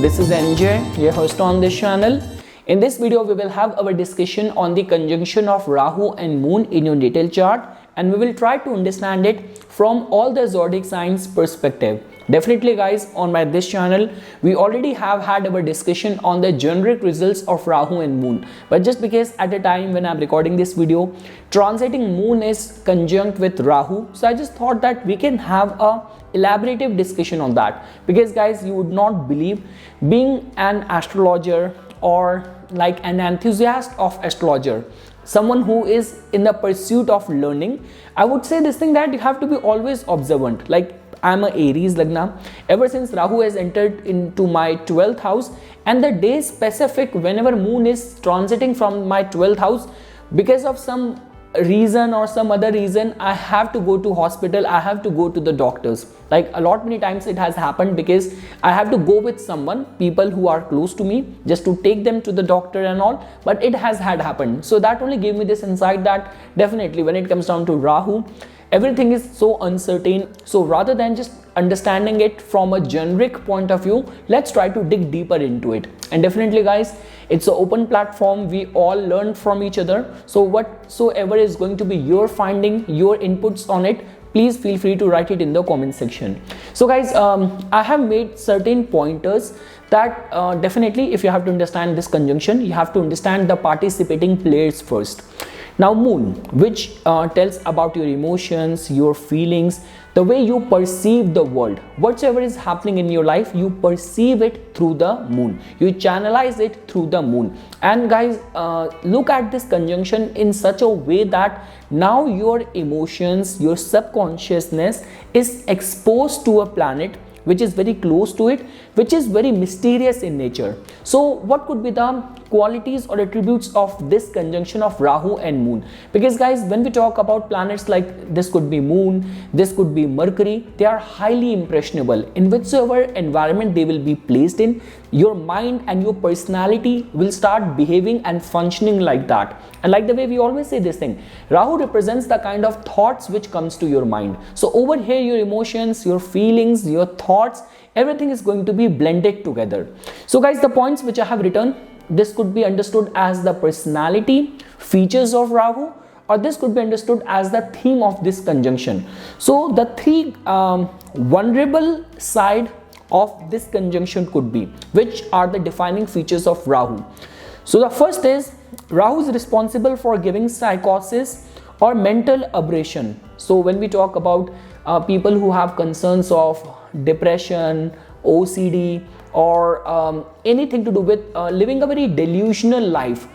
this is NJ, your host on this channel. In this video, we will have our discussion on the conjunction of Rahu and Moon in your natal chart, and we will try to understand it from all the zodiac signs perspective. Definitely guys, on this channel we already have had our discussion on the generic results of Rahu and Moon, but just because at the time when I'm recording this video, transiting Moon is conjunct with Rahu, so I just thought that we can have a elaborative discussion on that, because guys, you would not believe, being an astrologer or like an enthusiast of astrologer, someone who is in the pursuit of learning, I would say this thing that you have to be always observant. Like, I'm a Aries Lagna. Ever since Rahu has entered into my 12th house, and the day specific whenever Moon is transiting from my 12th house, because of some reason or some other reason, I have to go to hospital, I have to go to the doctors. Like a lot many times it has happened, because I have to go with someone, people who are close to me, just to take them to the doctor and all, but it has happened. So that only gave me this insight that definitely when it comes down to Rahu, everything is so uncertain. So rather than just understanding it from a generic point of view, let's try to dig deeper into it. And definitely guys, it's an open platform, we all learn from each other. So whatsoever is going to be your finding, your inputs on it, please feel free to write it in the comment section. So guys, I have made certain pointers that definitely if you have to understand this conjunction, you have to understand the participating players first. Now Moon, which tells about your emotions, your feelings, the way you perceive the world. Whatever is happening in your life, you perceive it through the Moon. You channelize it through the Moon. And guys, look at this conjunction in such a way that now your emotions, your subconsciousness is exposed to a planet which is very close to it, which is very mysterious in nature. So what could be the qualities or attributes of this conjunction of Rahu and Moon? Because guys, when we talk about planets, like this could be Moon, this could be Mercury, they are highly impressionable. In whichever environment they will be placed in, your mind and your personality will start behaving and functioning like that. And like the way we always say this thing, Rahu represents the kind of thoughts which comes to your mind. So over here, your emotions, your feelings, your thoughts, everything is going to be blended together. So guys, the points which I have written, this could be understood as the personality features of Rahu, or this could be understood as the theme of this conjunction. So the three vulnerable side of this conjunction could be, which are the defining features of Rahu. So the first is, Rahu is responsible for giving psychosis or mental aberration. So when we talk about people who have concerns of depression, OCD, or anything to do with living a very delusional life,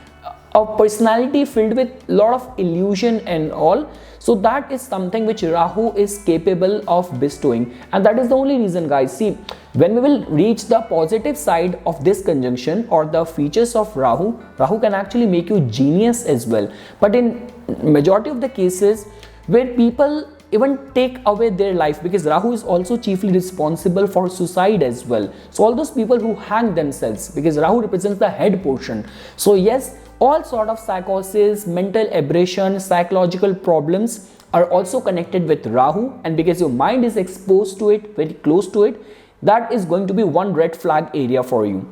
a personality filled with a lot of illusion and all, so that is something which Rahu is capable of bestowing. And that is the only reason guys, see, when we will reach the positive side of this conjunction or the features of Rahu, Rahu can actually make you genius as well. But in majority of the cases where people even take away their life, because Rahu is also chiefly responsible for suicide as well. So all those people who hang themselves, because Rahu represents the head portion. So yes, all sort of psychosis, mental aberration, psychological problems are also connected with Rahu, and because your mind is exposed to it, very close to it, that is going to be one red flag area for you.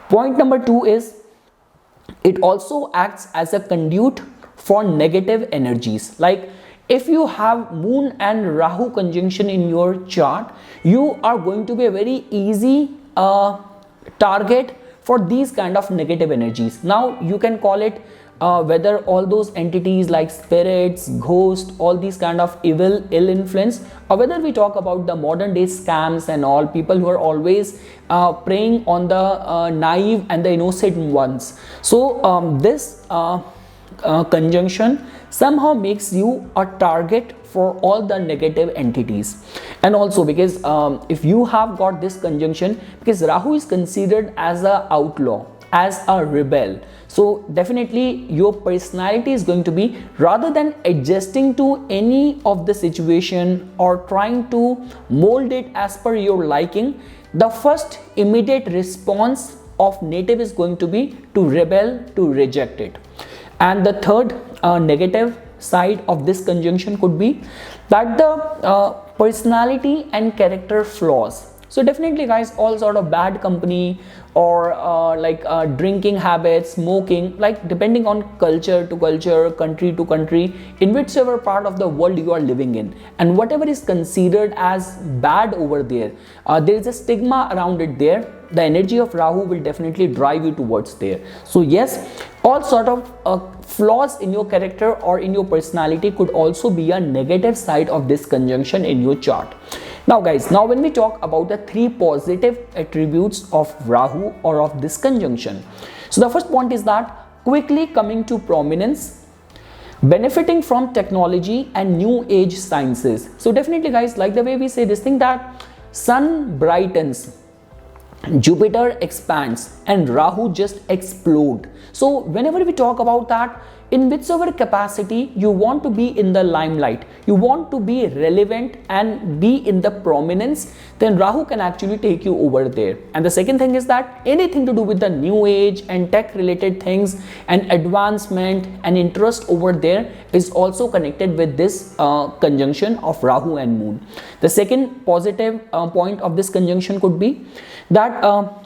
Point number 2 is, it also acts as a conduit for negative energies. Like, if you have Moon and Rahu conjunction in your chart, you are going to be a very easy target for these kind of negative energies. Now you can call it whether all those entities like spirits, ghosts, all these kind of ill influence, or whether we talk about the modern day scams and all, people who are always preying on the naive and the innocent ones. So this conjunction somehow makes you a target for all the negative entities. And also because if you have got this conjunction, because Rahu is considered as an outlaw, as a rebel, so definitely your personality is going to be, rather than adjusting to any of the situation or trying to mold it as per your liking, the first immediate response of native is going to be to rebel, to reject it. And the third negative side of this conjunction could be that the personality and character flaws. So definitely guys, all sort of bad company or drinking habits, smoking, like depending on culture to culture, country to country, in whichever part of the world you are living in, and whatever is considered as bad over there, there is a stigma around it there. The energy of Rahu will definitely drive you towards there. So yes, all sort of flaws in your character or in your personality could also be a negative side of this conjunction in your chart. Now guys, now when we talk about the 3 positive attributes of Rahu or of this conjunction, so the first point is that quickly coming to prominence, benefiting from technology and new age sciences. So definitely guys, like the way we say this thing, that sun brightens, Jupiter expands, and Rahu just explode. So whenever we talk about that, in whichever capacity you want to be in the limelight, you want to be relevant and be in the prominence, then Rahu can actually take you over there. And the second thing is that anything to do with the new age and tech related things and advancement and interest over there is also connected with this conjunction of Rahu and Moon. The second positive point of this conjunction could be that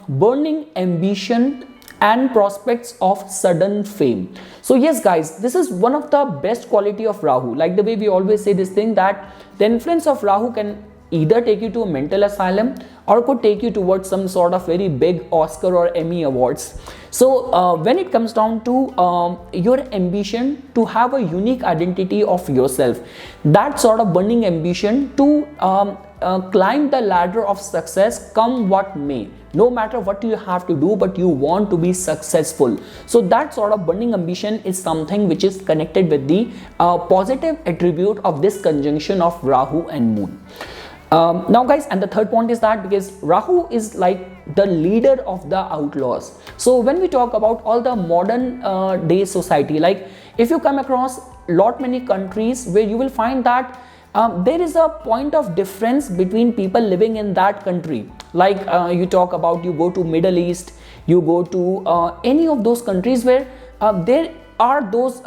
burning ambition and prospects of sudden fame. So yes guys, this is one of the best quality of Rahu. Like the way we always say this thing, that the influence of Rahu can either take you to a mental asylum or could take you towards some sort of very big Oscar or Emmy awards. So when it comes down to your ambition to have a unique identity of yourself, that sort of burning ambition to climb the ladder of success come what may, no matter what you have to do, but you want to be successful. So that sort of burning ambition is something which is connected with the positive attribute of this conjunction of Rahu and Moon. Now guys, and the third point is that because Rahu is like the leader of the outlaws. So when we talk about all the modern day society, like if you come across lot many countries where you will find that there is a point of difference between people living in that country. Like you talk about, you go to Middle East, you go to any of those countries where there are those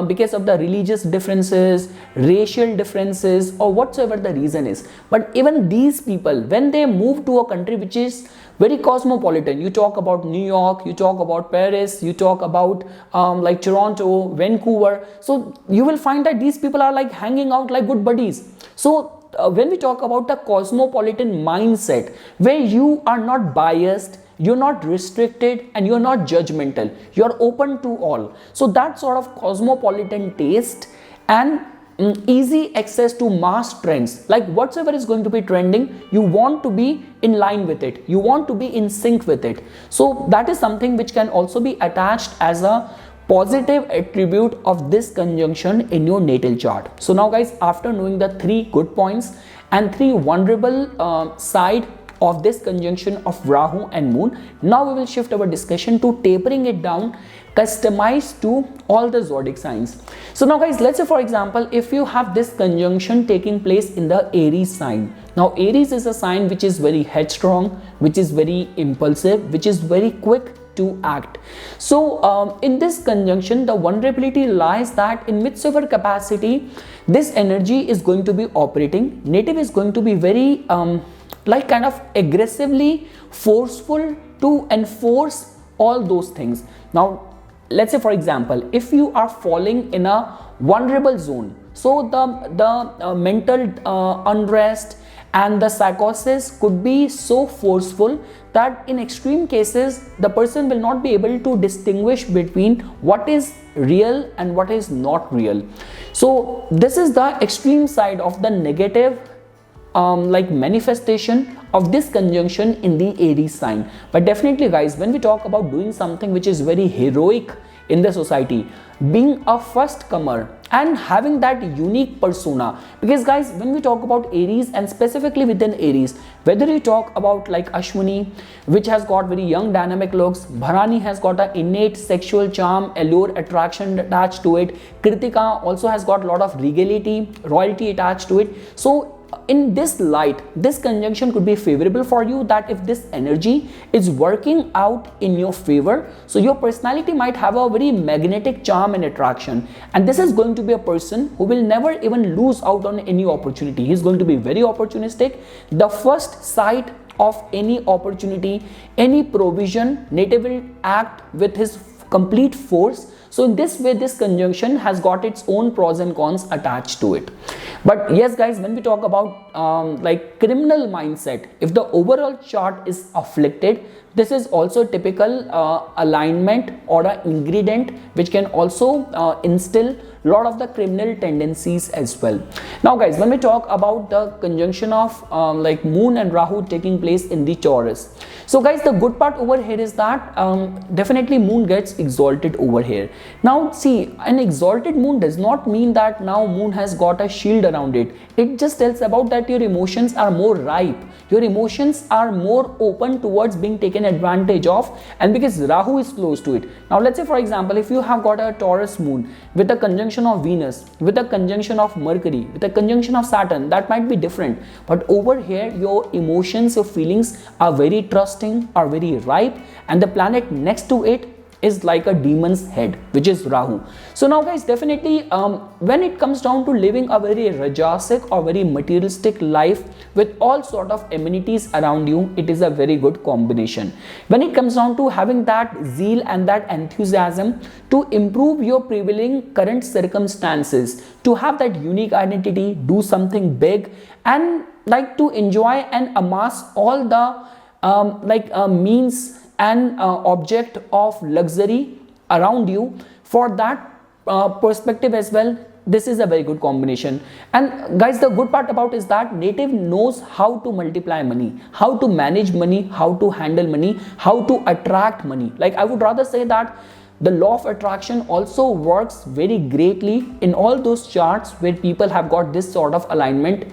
because of the religious differences, racial differences, or whatsoever the reason is. But even these people, when they move to a country which is very cosmopolitan, you talk about New York, you talk about Paris, you talk about like Toronto, Vancouver, so you will find that these people are like hanging out like good buddies. So when we talk about the cosmopolitan mindset, where you are not biased, you're not restricted, and you're not judgmental, you're open to all. So that sort of cosmopolitan taste and easy access to mass trends, like whatsoever is going to be trending, you want to be in line with it, you want to be in sync with it. So that is something which can also be attached as a positive attribute of this conjunction in your natal chart. So now guys, after knowing the 3 good points and 3 vulnerable side of this conjunction of Rahu and Moon, now we will shift our discussion to tapering it down, customized to all the zodiac signs. So now guys, let's say for example, if you have this conjunction taking place in the Aries sign. Now Aries is a sign which is very headstrong, which is very impulsive, which is very quick to act. So in this conjunction, the vulnerability lies that in whichever capacity this energy is going to be operating, native is going to be very like kind of aggressively forceful to enforce all those things. Now let's say for example, if you are falling in a vulnerable zone, so the mental unrest and the psychosis could be so forceful that in extreme cases the person will not be able to distinguish between what is real and what is not real. So this is the extreme side of the negative manifestation of this conjunction in the Aries sign. But definitely guys, when we talk about doing something which is very heroic in the society, being a first comer and having that unique persona, because guys, when we talk about Aries and specifically within Aries, whether you talk about like Ashwini, which has got very young dynamic looks, Bharani has got an innate sexual charm, allure, attraction attached to it, Kritika also has got a lot of regality, royalty attached to it. So in this light, this conjunction could be favorable for you, that if this energy is working out in your favor, so your personality might have a very magnetic charm and attraction, and this is going to be a person who will never even lose out on any opportunity. He's going to be very opportunistic. The first sight of any opportunity, any provision, native will act with his complete force. So in this way, this conjunction has got its own pros and cons attached to it. But yes guys, when we talk about like criminal mindset, if the overall chart is afflicted, this is also typical alignment or an ingredient which can also instill lot of the criminal tendencies as well. Now guys, when we talk about the conjunction of like Moon and Rahu taking place in the Taurus, so guys, the good part over here is that definitely Moon gets exalted over here. Now see, an exalted Moon does not mean that now Moon has got a shield around it. It just tells about that your emotions are more ripe, your emotions are more open towards being taken advantage of, and because Rahu is close to it. Now let's say for example, if you have got a Taurus Moon with a conjunction of Venus, with a conjunction of Mercury, with a conjunction of Saturn, that might be different. But over here, your emotions, your feelings are very trusting, are very ripe, and the planet next to it is like a demon's head, which is Rahu. So now guys, definitely when it comes down to living a very rajasic or very materialistic life with all sort of amenities around you, it is a very good combination. When it comes down to having that zeal and that enthusiasm to improve your prevailing current circumstances, to have that unique identity, do something big, and like to enjoy and amass all the means and object of luxury around you, for that perspective as well, this is a very good combination. And guys, the good part about is that native knows how to multiply money, how to manage money, how to handle money, how to attract money. Like I would rather say that the law of attraction also works very greatly in all those charts where people have got this sort of alignment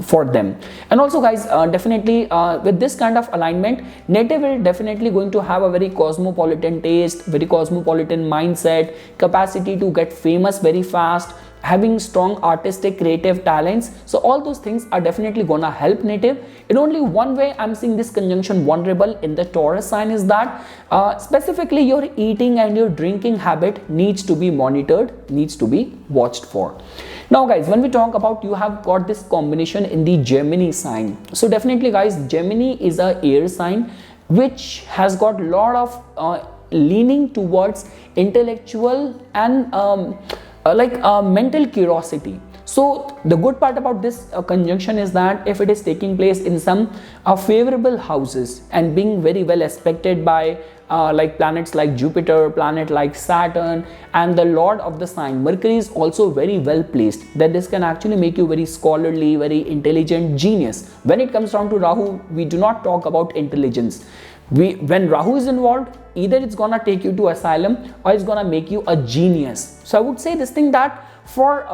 for them. And also guys, definitely with this kind of alignment, native will definitely going to have a very cosmopolitan taste, very cosmopolitan mindset, capacity to get famous very fast, having strong artistic creative talents. So all those things are definitely gonna help native. In only one way I'm seeing this conjunction vulnerable in the Taurus sign is that specifically your eating and your drinking habit needs to be monitored, needs to be watched for. Now guys, when we talk about, you have got this combination in the Gemini sign. So definitely guys, Gemini is a air sign which has got a lot of leaning towards intellectual and mental curiosity. So the good part about this conjunction is that if it is taking place in some favorable houses and being very well expected by like planets like Jupiter, planet like Saturn, and the lord of the sign Mercury is also very well placed, that this can actually make you very scholarly, very intelligent genius. When it comes down to Rahu, we do not talk about intelligence. When Rahu is involved, either it's gonna take you to asylum or it's gonna make you a genius. So I would say this thing that for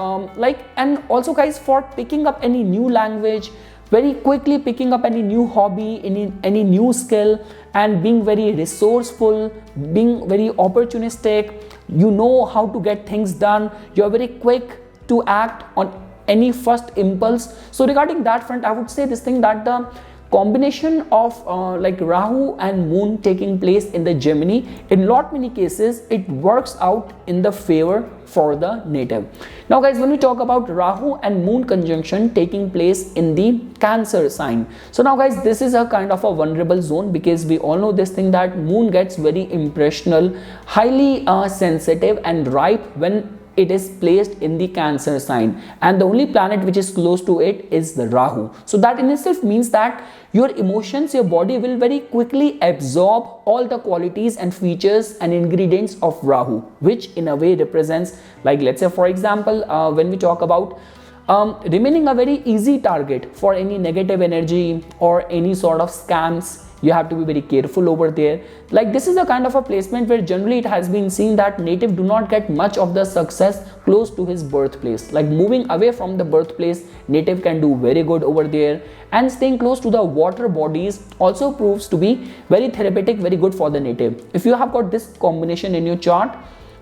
and also guys, for picking up any new language, very quickly picking up any new hobby, any new skill, and being very resourceful, being very opportunistic, you know how to get things done, you're very quick to act on any first impulse. So regarding that front, I would say this thing that the combination of like Rahu and Moon taking place in the Gemini, in lot many cases it works out in the favor for the native. Now guys, when we talk about Rahu and Moon conjunction taking place in the Cancer sign, so now guys, this is a kind of a vulnerable zone, because we all know this thing that Moon gets very impressional, highly sensitive and ripe when it is placed in the Cancer sign, and the only planet which is close to it is the Rahu. So that in itself means that your emotions, your body will very quickly absorb all the qualities and features and ingredients of Rahu, which in a way represents, like let's say for example, when we talk about remaining a very easy target for any negative energy or any sort of scams. You have to be very careful over there. Like this is a kind of a placement where generally it has been seen that native do not get much of the success close to his birthplace. Like moving away from the birthplace, native can do very good over there, and staying close to the water bodies also proves to be very therapeutic, very good for the native. If you have got this combination in your chart,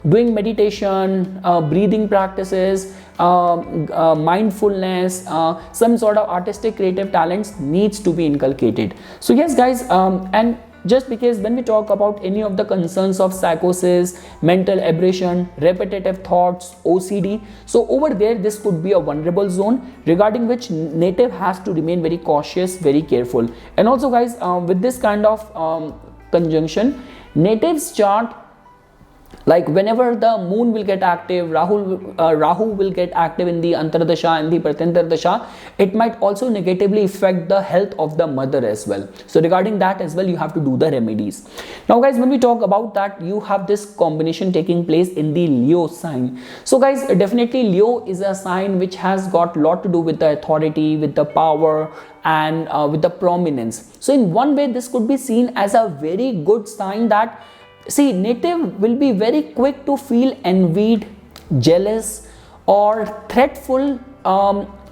doing meditation, breathing practices, mindfulness, some sort of artistic creative talents needs to be inculcated. So yes guys, and just because when we talk about any of the concerns of psychosis, mental aberration, repetitive thoughts, OCD, so over there this could be a vulnerable zone regarding which native has to remain very cautious, very careful. And also guys, with this kind of conjunction, native's chart, like whenever the moon will get active, Rahu will get active in the Antardasha and the Pratyantardasha, it might also negatively affect the health of the mother as well. So regarding that as well, you have to do the remedies. Now guys, when we talk about that, you have this combination taking place in the Leo sign. So guys, definitely Leo is a sign which has got a lot to do with the authority, with the power, and with the prominence. So in one way, this could be seen as a very good sign that, see, native will be very quick to feel envied, jealous, or threatful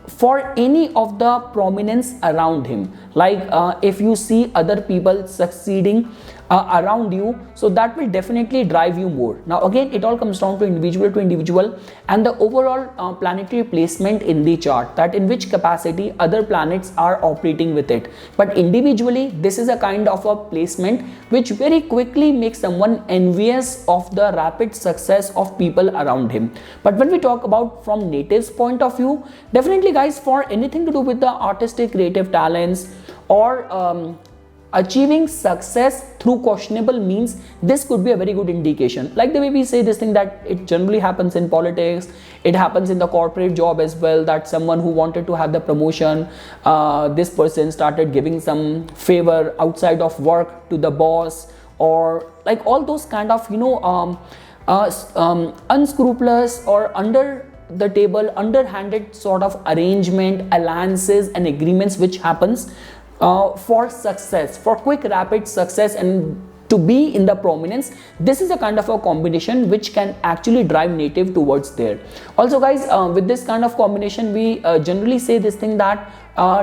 for any of the prominence around him. Like if you see other people succeeding around you, so that will definitely drive you more. Now again, it all comes down to individual and the overall planetary placement in the chart, that in which capacity other planets are operating with it. But individually, this is a kind of a placement which very quickly makes someone envious of the rapid success of people around him. But when we talk about from native's point of view, definitely guys, for anything to do with the artistic creative talents or achieving success through questionable means, this could be a very good indication. Like the way we say this thing, that it generally happens in politics, it happens in the corporate job as well, that someone who wanted to have the promotion, this person started giving some favor outside of work to the boss, or like all those kind of, you know, unscrupulous or under the table, underhanded sort of arrangement, alliances and agreements which happens for success, for quick rapid success and to be in the prominence. This is a kind of a combination which can actually drive native towards there. Also guys, with this kind of combination, we generally say this thing that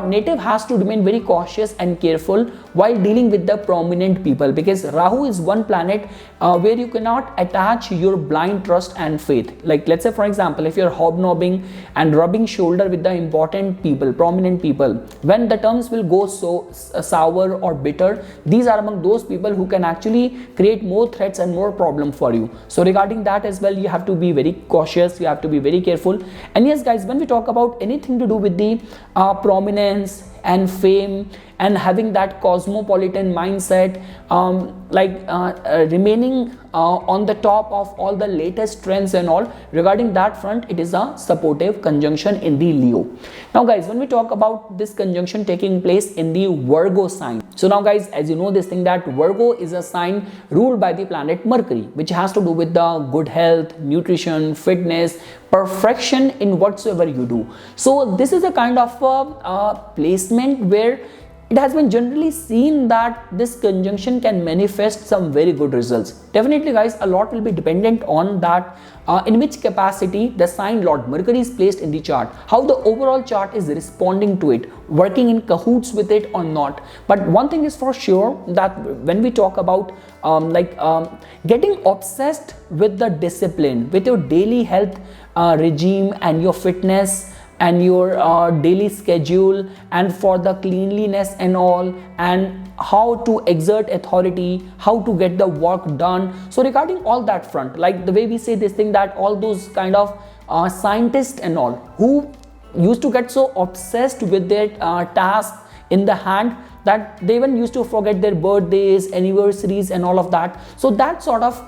native has to remain very cautious and careful while dealing with the prominent people, because Rahu is one planet where you cannot attach your blind trust and faith. Like let's say for example, if you're hobnobbing and rubbing shoulder with the important people, prominent people, when the terms will go so sour or bitter, these are among those people who can actually create more threats and more problem for you. So regarding that as well, you have to be very cautious, you have to be very careful. And yes guys, when we talk about anything to do with the prominence and fame and having that cosmopolitan mindset, remaining on the top of all the latest trends and all, regarding that front, it is a supportive conjunction in the Leo. Now guys, when we talk about this conjunction taking place in the Virgo sign, so now guys, as you know this thing that Virgo is a sign ruled by the planet Mercury, which has to do with the good health, nutrition, fitness, perfection in whatsoever you do. So this is a kind of a placement where it has been generally seen that this conjunction can manifest some very good results. Definitely guys, a lot will be dependent on that, in which capacity the sign Lord Mercury is placed in the chart, how the overall chart is responding to it, working in cahoots with it or not. But one thing is for sure, that when we talk about getting obsessed with the discipline, with your daily health regime and your fitness and your daily schedule, and for the cleanliness and all, and how to exert authority, how to get the work done. So regarding all that front, like the way we say this thing that all those kind of scientists and all who used to get so obsessed with their tasks in the hand that they even used to forget their birthdays, anniversaries and all of that. So that sort of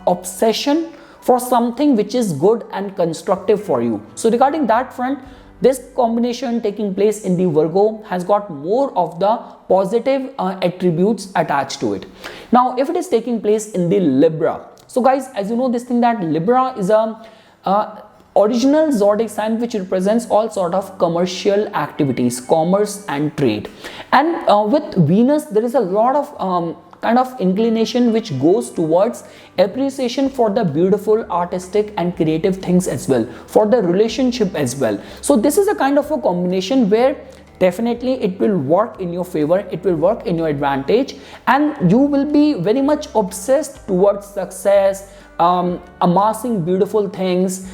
obsession for something which is good and constructive for you. So regarding that front, this combination taking place in the Virgo has got more of the positive attributes attached to it. Now if it is taking place in the Libra, so guys, as you know this thing that Libra is a original zodiac sign which represents all sort of commercial activities, commerce and trade. And with Venus, there is a lot of kind of inclination which goes towards appreciation for the beautiful, artistic and creative things as well, for the relationship as well. So this is a kind of a combination where definitely it will work in your favor, it will work in your advantage, and you will be very much obsessed towards success, amassing beautiful things,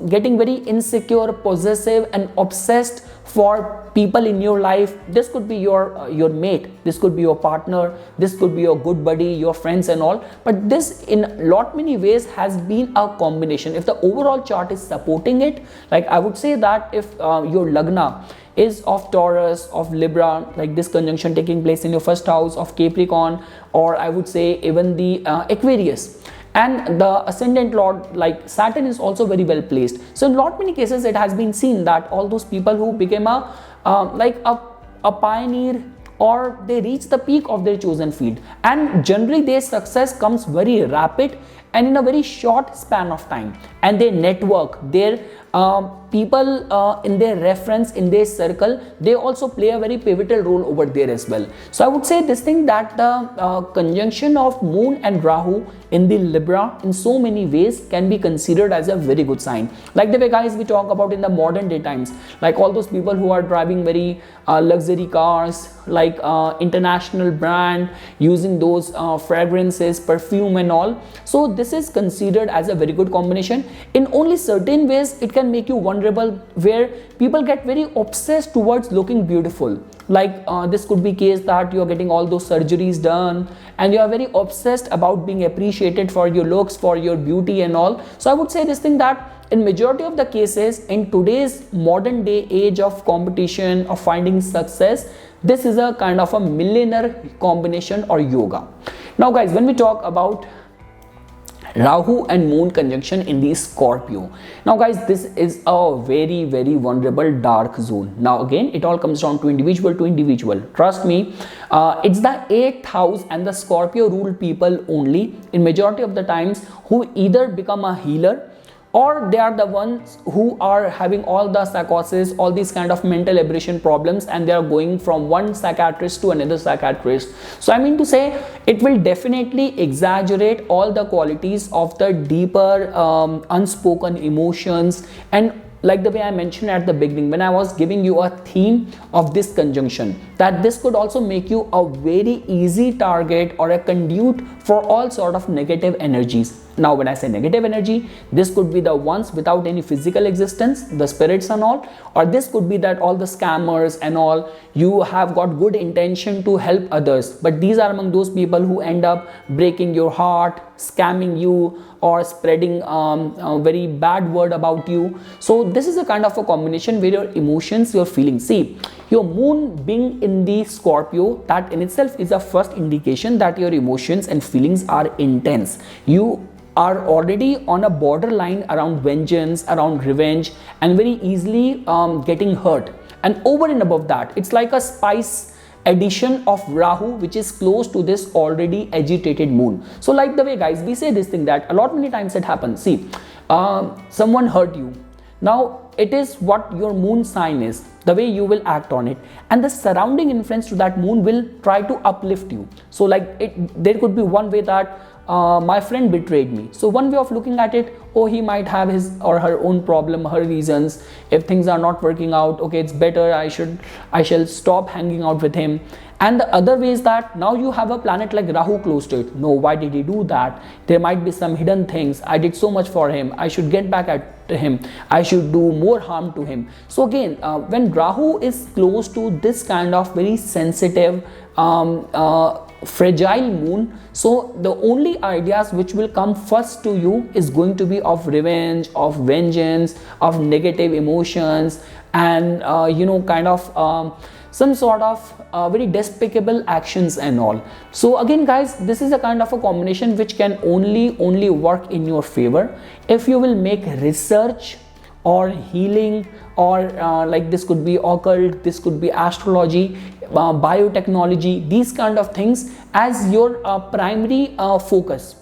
getting very insecure, possessive and obsessed for people in your life. This could be your mate, this could be your partner, this could be your good buddy, your friends and all. But this in lot many ways has been a combination. If the overall chart is supporting it, like I would say that if your lagna is of Taurus, of Libra, like this conjunction taking place in your first house of Capricorn, or I would say even the Aquarius, and the ascendant lord like Saturn is also very well placed. So in lot many cases it has been seen that all those people who became a pioneer, or they reach the peak of their chosen field, and generally their success comes very rapid and in a very short span of time, and their network, their people in their reference, in their circle, they also play a very pivotal role over there as well. So I would say this thing that the conjunction of Moon and Rahu in the Libra in so many ways can be considered as a very good sign. Like the way guys we talk about in the modern day times, like all those people who are driving very luxury cars, like international brand, using those fragrances, perfume and all. So this is considered as a very good combination. In only certain ways it can make you vulnerable, where people get very obsessed towards looking beautiful. Like this could be case that you're getting all those surgeries done and you are very obsessed about being appreciated for your looks, for your beauty and all. So I would say this thing that in majority of the cases in today's modern day age of competition, of finding success, this is a kind of a millionaire combination or yoga. Now guys, when we talk about Rahu and Moon conjunction in the Scorpio, now guys, this is a very vulnerable dark zone. Now again, it all comes down to individual to individual. Trust me, it's the 8th house and the Scorpio ruled people only in majority of the times who either become a healer, or they are the ones who are having all the psychosis, all these kind of mental aberration problems, and they are going from one psychiatrist to another psychiatrist. So I mean to say, it will definitely exaggerate all the qualities of the deeper unspoken emotions. And like the way I mentioned at the beginning when I was giving you a theme of this conjunction, that this could also make you a very easy target or a conduit for all sort of negative energies. Now when I say negative energy, this could be the ones without any physical existence, the spirits and all, or this could be that all the scammers and all, you have got good intention to help others, but these are among those people who end up breaking your heart, scamming you, or spreading a very bad word about you. So this is a kind of a combination where your emotions, your feelings, see your moon being in the Scorpio, that in itself is a first indication that your emotions and feelings are intense. You are already on a borderline around vengeance, around revenge, and very easily getting hurt. And over and above that, it's like a spice addition of Rahu, which is close to this already agitated moon. So like the way guys we say this thing that a lot many times it happens. See, someone hurt you. Now it is what your moon sign is, the way you will act on it, and the surrounding influence to that moon will try to uplift you. So like there could be one way that my friend betrayed me. So one way of looking at it, oh, he might have his or her own problem, her reasons. If things are not working out, okay, it's better I shall stop hanging out with him. And the other way is that now you have a planet like Rahu close to it. No, why did he do that? There might be some hidden things. I did so much for him. I should get back at him. I should do more harm to him. So again, when Rahu is close to this kind of very sensitive, fragile moon, so the only ideas which will come first to you is going to be of revenge, of vengeance, of negative emotions, and kind of some sort of very despicable actions and all. So again guys, this is a kind of a combination which can only work in your favor if you will make research or healing, or like this could be occult, this could be astrology, biotechnology, these kind of things as your primary focus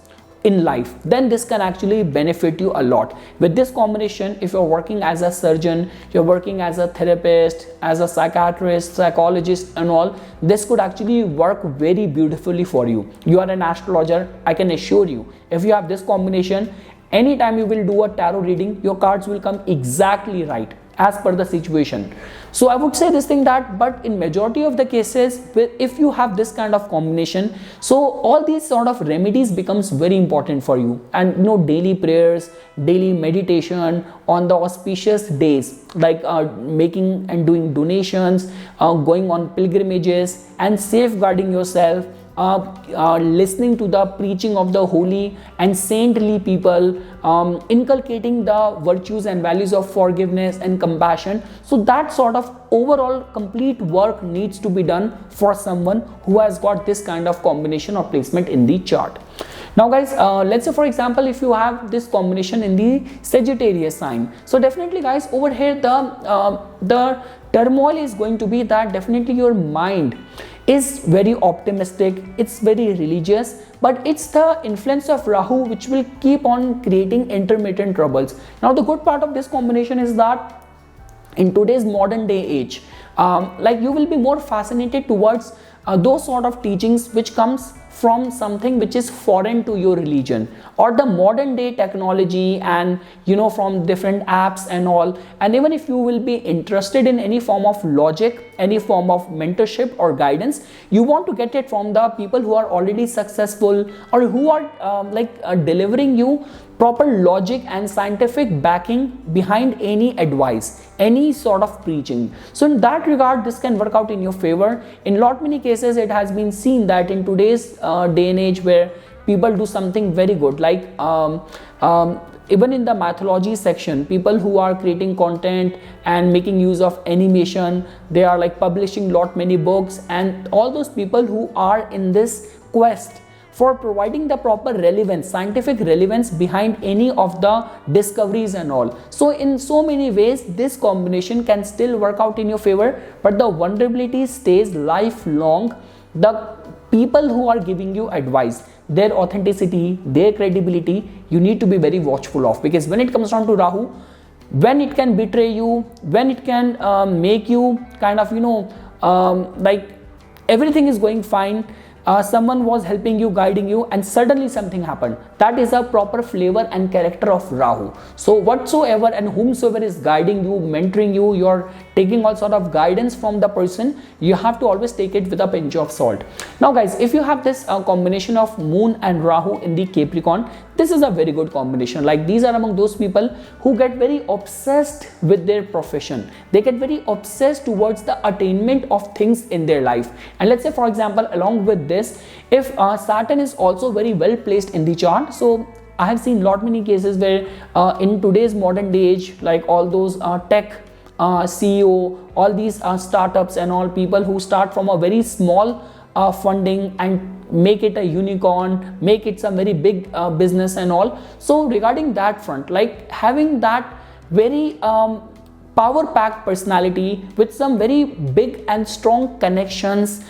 in life. Then this can actually benefit you a lot. With this combination, if you're working as a surgeon, you're working as a therapist, as a psychiatrist, psychologist and all, this could actually work very beautifully for you. You are an astrologer, I can assure you, if you have this combination, anytime you will do a tarot reading, your cards will come exactly right. as per the situation. So I would say this thing that, but in majority of the cases, if you have this kind of combination, so all these sort of remedies becomes very important for you. And you know, daily prayers, daily meditation on the auspicious days, like making and doing donations, going on pilgrimages, and safeguarding yourself, listening to the preaching of the holy and saintly people, inculcating the virtues and values of forgiveness and compassion. So that sort of overall complete work needs to be done for someone who has got this kind of combination or placement in the chart. Now guys, let's say for example, if you have this combination in the Sagittarius sign, so definitely guys, over here the turmoil is going to be that definitely your mind is very optimistic, it's very religious, but it's the influence of Rahu which will keep on creating intermittent troubles. Now the good part of this combination is that in today's modern day age, like you will be more fascinated towards those sort of teachings which comes from something which is foreign to your religion, or the modern day technology, and you know, from different apps and all. And even if you will be interested in any form of logic, any form of mentorship or guidance, you want to get it from the people who are already successful, or who are delivering you proper logic and scientific backing behind any advice, any sort of preaching. So in that regard, this can work out in your favor. In lot many cases, it has been seen that in today's day and age, where people do something very good, like even in the mythology section, people who are creating content and making use of animation, they are like publishing many books, and all those people who are in this quest for providing the proper relevance, scientific relevance behind any of the discoveries and all. So in so many ways, this combination can still work out in your favor, but the vulnerability stays lifelong. The people who are giving you advice, their authenticity, their credibility, you need to be very watchful of, because when it comes down to Rahu, when it can betray you, when it can make you kind of, you know, like everything is going fine, someone was helping you, guiding you, and suddenly something happened. That is a proper flavor and character of Rahu. So whatsoever and whomsoever is guiding you, mentoring you, you're taking all sort of guidance from the person, you have to always take it with a pinch of salt. Now guys, if you have this combination of Moon and Rahu in the Capricorn, this is a very good combination. Like these are among those people who get very obsessed with their profession. They get very obsessed towards the attainment of things in their life. And let's say for example, along with this, if Saturn is also very well placed in the chart, so I have seen many cases where in today's modern day age, like all those tech CEO, all these startups and all, people who start from a very small funding and make it a unicorn, make it some very big business and all. So regarding that front, like having that very power-packed personality with some very big and strong connections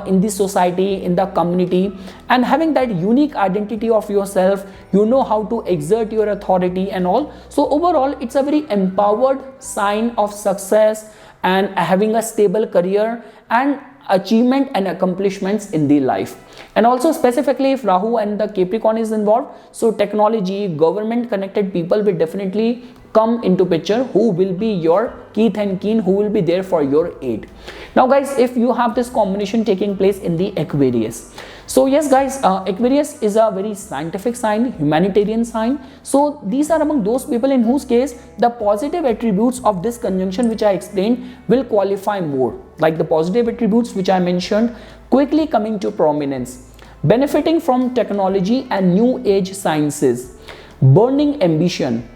in the society, in the community, and having that unique identity of yourself, you know how to exert your authority and all. So overall, it's a very empowered sign of success and having a stable career and achievement and accomplishments in the life. And also specifically if Rahu and the Capricorn is involved, so technology, government connected people will definitely come into picture, who will be your Keith and Keen, who will be there for your aid. Now guys, if you have this combination taking place in the Aquarius, so yes guys, Aquarius is a very scientific sign, humanitarian sign. So these are among those people in whose case the positive attributes of this conjunction which I explained will qualify more, like the positive attributes which I mentioned quickly coming to prominence, benefiting from technology and new age sciences, burning ambition,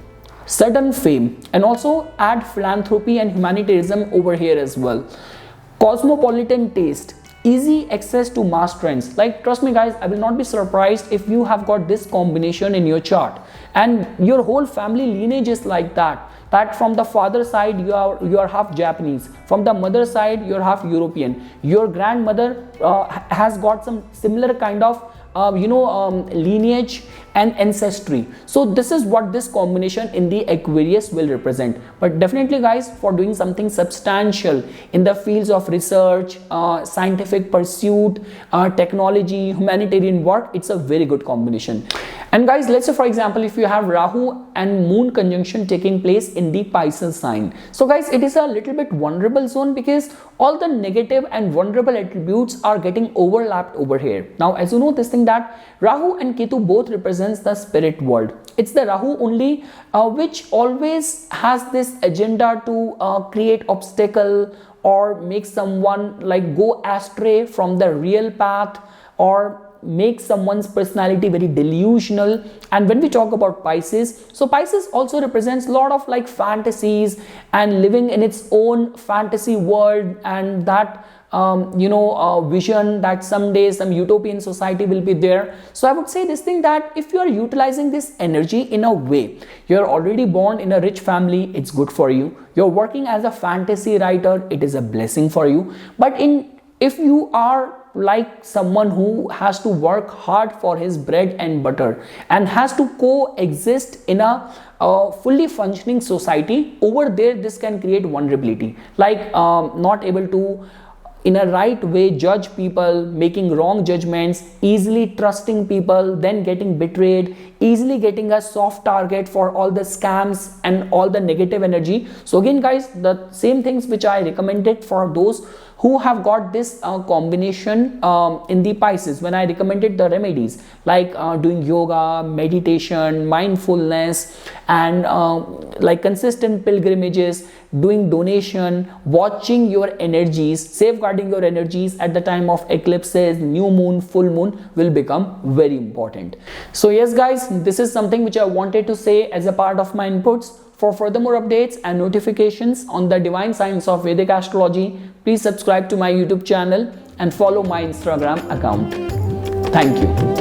sudden fame, and also add philanthropy and humanitarianism over here as well, cosmopolitan taste, easy access to mass trends. Like trust me guys, I will not be surprised if you have got this combination in your chart and your whole family lineage is like that from the father side you are half Japanese, from the mother side you're half European, your grandmother has got some similar kind of lineage and ancestry. So this is what this combination in the Aquarius will represent. But definitely guys, for doing something substantial in the fields of research, scientific pursuit, technology, humanitarian work, it's a very good combination. And guys, let's say for example, if you have Rahu and Moon conjunction taking place in the Pisces sign. So guys, it is a little bit vulnerable zone because all the negative and vulnerable attributes are getting overlapped over here. Now, as you know this thing that Rahu and Ketu both represents the spirit world. It's the Rahu only which always has this agenda to create obstacle or make someone like go astray from the real path, or make someone's personality very delusional. And when we talk about Pisces, so Pisces also represents a lot of like fantasies and living in its own fantasy world, and that vision that someday some utopian society will be there. So I would say this thing that if you are utilizing this energy in a way, you're already born in a rich family, it's good for you. You're working as a fantasy writer, it is a blessing for you. But if you are like someone who has to work hard for his bread and butter and has to coexist in a fully functioning society, over there this can create vulnerability, like not able to in a right way judge people, making wrong judgments, easily trusting people, then getting betrayed, easily getting a soft target for all the scams and all the negative energy. So again guys, the same things which I recommended for those who have got this combination in the Pisces, when I recommended the remedies like doing yoga, meditation, mindfulness, and like consistent pilgrimages, doing donation, watching your energies, safeguarding your energies at the time of eclipses, new moon, full moon will become very important. So yes guys, this is something which I wanted to say as a part of my inputs. For furthermore updates and notifications on the divine science of Vedic astrology, please subscribe to my YouTube channel and follow my Instagram account. Thank you.